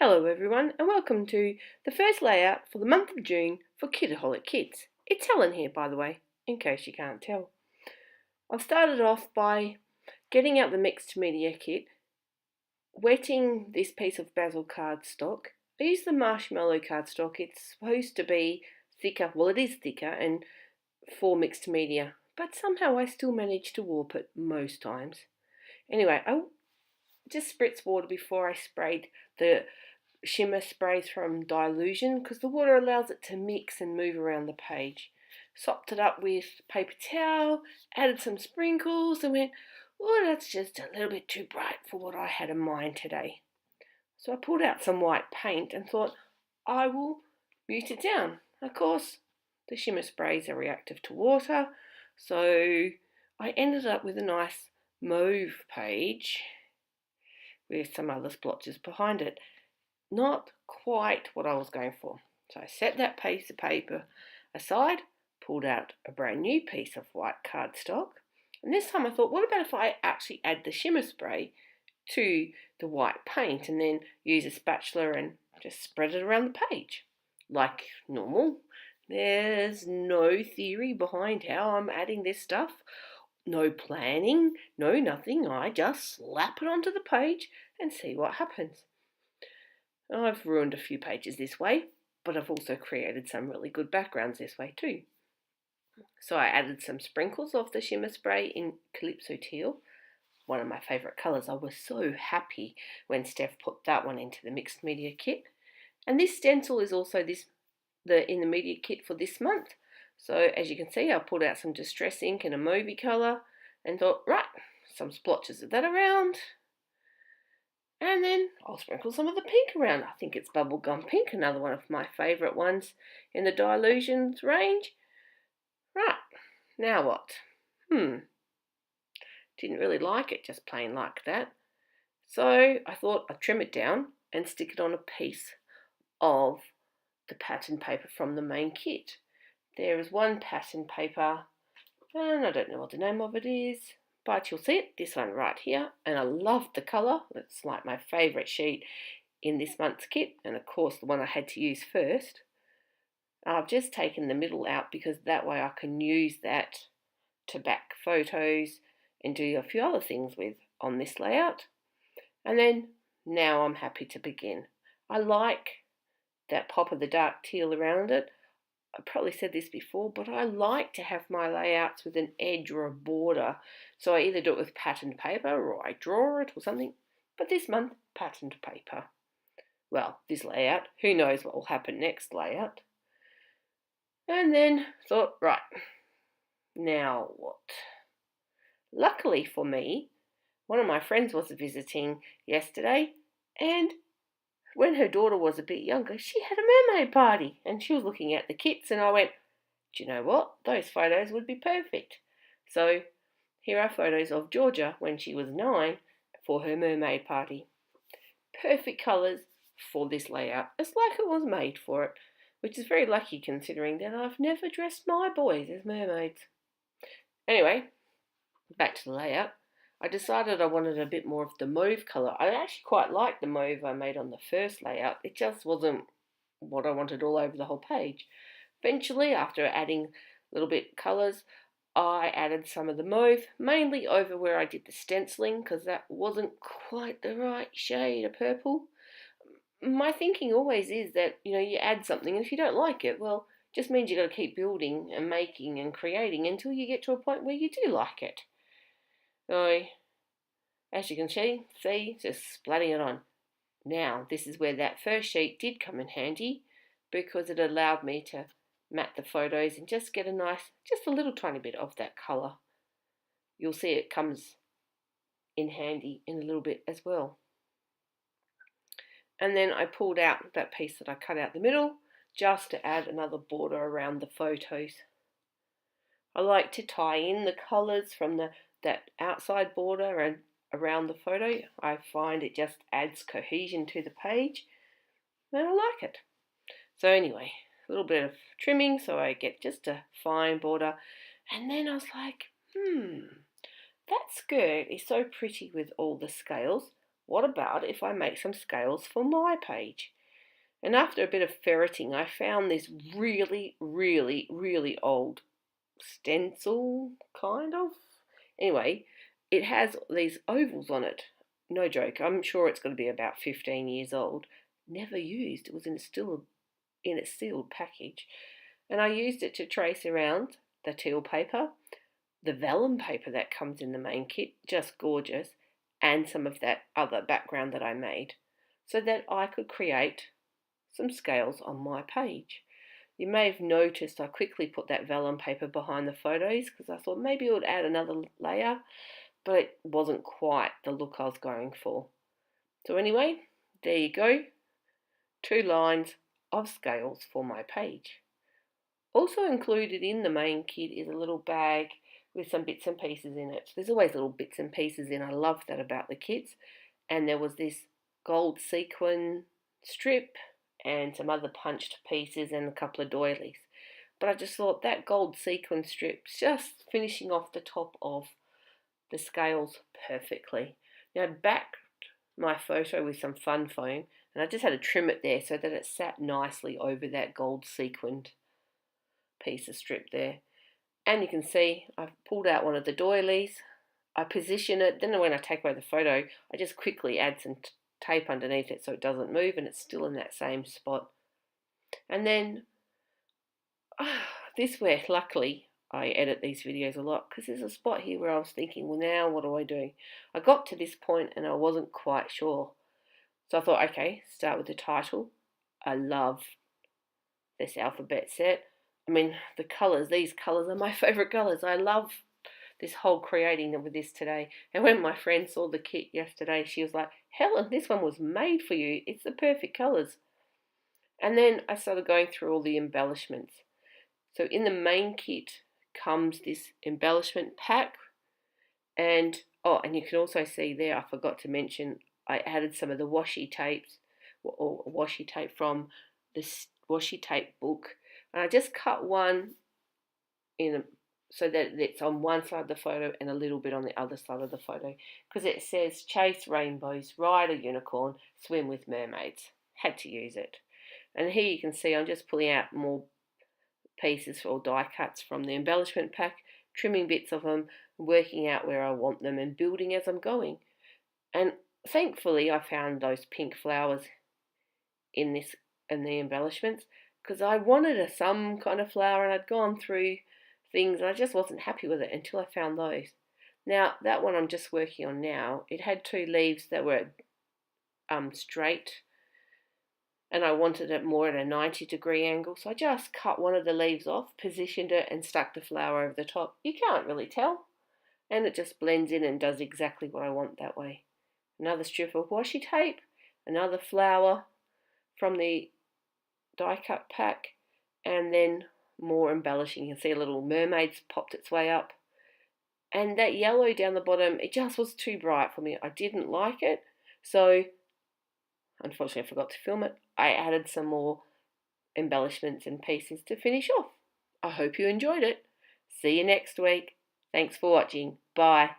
Hello everyone and welcome to the first layout for the month of June for Kitaholic Kits. It's Helen here, by the way, in case you can't tell. I've started off by getting out the mixed media kit, wetting this piece of basil cardstock. I use the marshmallow cardstock. It's supposed to be thicker, well it is thicker and for mixed media, but somehow I still manage to warp it most times. Anyway, I just spritz water before I sprayed the shimmer sprays from Dilution because the water allows it to mix and move around the page. Sopped it up with paper towel, added some sprinkles and went, oh, that's just a little bit too bright for what I had in mind today. So I pulled out some white paint and thought I will mute it down. Of course, the shimmer sprays are reactive to water, so I ended up with a nice mauve page with some other splotches behind it. Not quite what I was going for. So I set that piece of paper aside, pulled out a brand new piece of white cardstock, and this time I thought, what about if I actually add the shimmer spray to the white paint and then use a spatula and just spread it around the page like normal. There's no theory behind how I'm adding this stuff. No planning, no nothing. I just slap it onto the page and see what happens. I've ruined a few pages this way, but I've also created some really good backgrounds this way too. So I added some sprinkles of the shimmer spray in Calypso Teal, one of my favourite colours. I was so happy when Steph put that one into the mixed media kit. And this stencil is also in the media kit for this month. So as you can see, I pulled out some distress ink in a mauvey colour and thought, right, some splotches of that around. And then I'll sprinkle some of the pink around. I think it's bubblegum pink, another one of my favourite ones in the Dilutions range. Right, now what? Didn't really like it, just plain like that. So I thought I'd trim it down and stick it on a piece of the pattern paper from the main kit. There is one pattern paper, and I don't know what the name of it is, but you'll see it, this one right here, and I love the colour. It's like my favourite sheet in this month's kit, and of course the one I had to use first. I've just taken the middle out because that way I can use that to back photos and do a few other things with on this layout. And then now I'm happy to begin. I like that pop of the dark teal around it. I probably said this before, but I like to have my layouts with an edge or a border. So I either do it with patterned paper or I draw it or something. But this month, patterned paper. Well, this layout, who knows what will happen next layout. And then thought, right, now what? Luckily for me, one of my friends was visiting yesterday, and when her daughter was a bit younger, she had a mermaid party and she was looking at the kits and I went, do you know what? Those photos would be perfect. So here are photos of Georgia when she was 9 for her mermaid party. Perfect colours for this layout. It's like it was made for it, which is very lucky considering that I've never dressed my boys as mermaids. Anyway, back to the layout. I decided I wanted a bit more of the mauve colour. I actually quite liked the mauve I made on the first layout. It just wasn't what I wanted all over the whole page. Eventually, after adding little bit colours, I added some of the mauve, mainly over where I did the stenciling, because that wasn't quite the right shade of purple. My thinking always is that, you add something, and if you don't like it, well, it just means you've got to keep building and making and creating until you get to a point where you do like it. So, as you can see, just splatting it on. Now, this is where that first sheet did come in handy because it allowed me to mat the photos and just get just a little tiny bit of that colour. You'll see it comes in handy in a little bit as well. And then I pulled out that piece that I cut out the middle just to add another border around the photos. I like to tie in the colours from that outside border and around the photo. I find it just adds cohesion to the page and I like it. So anyway, a little bit of trimming so I get just a fine border, and then I was like, that skirt is so pretty with all the scales. what about if I make some scales for my page? And after a bit of ferreting, I found this really, really, really old stencil, kind of. Anyway, it has these ovals on it. No joke, I'm sure it's going to be about 15 years old. Never used. It was still in its sealed package. And I used it to trace around the teal paper, the vellum paper that comes in the main kit, just gorgeous, and some of that other background that I made, so that I could create some scales on my page. You may have noticed I quickly put that vellum paper behind the photos because I thought maybe it would add another layer, but it wasn't quite the look I was going for. So anyway, there you go, 2 lines of scales for my page. Also included in the main kit is a little bag with some bits and pieces in it. There's always little bits and pieces in. I love that about the kits. And there was this gold sequin strip and some other punched pieces and a couple of doilies. But I just thought that gold sequin strip just finishing off the top of the scales perfectly. Now I backed my photo with some fun foam and I just had to trim it there so that it sat nicely over that gold sequined piece of strip there. And you can see I've pulled out one of the doilies. I position it, then when I take away the photo, I just quickly add some tape underneath it so it doesn't move and it's still in that same spot. And then this where luckily I edit these videos a lot, because there's a spot here where I was thinking, well, now what do I do? I got to this point and I wasn't quite sure. So I thought, okay, start with the title. I love this alphabet set. I mean, the colours, these colours are my favourite colours. I love this whole creating with this today. And when my friend saw the kit yesterday, she was like, Helen, this one was made for you. It's the perfect colours. And then I started going through all the embellishments. So in the main kit comes this embellishment pack. And you can also see there, I forgot to mention, I added some of the washi tapes, or washi tape from this washi tape book. And I just cut one so that it's on one side of the photo and a little bit on the other side of the photo, because it says chase rainbows, ride a unicorn, swim with mermaids. Had to use it. And here you can see I'm just pulling out more pieces or die cuts from the embellishment pack, trimming bits of them, working out where I want them and building as I'm going. And thankfully I found those pink flowers in the embellishments, because I wanted some kind of flower and I'd gone through things and I just wasn't happy with it until I found those. Now that one I'm just working on now, it had 2 leaves that were straight and I wanted it more at a 90-degree angle, so I just cut one of the leaves off, positioned it and stuck the flower over the top. You can't really tell, and it just blends in and does exactly what I want that way. Another strip of washi tape, another flower from the die cut pack, and then more embellishing. You can see a little mermaid's popped its way up, and that yellow down the bottom, it just was too bright for me. I didn't like it, so unfortunately I forgot to film it. I added some more embellishments and pieces to finish off. I hope you enjoyed it. See you next week. Thanks for watching. Bye.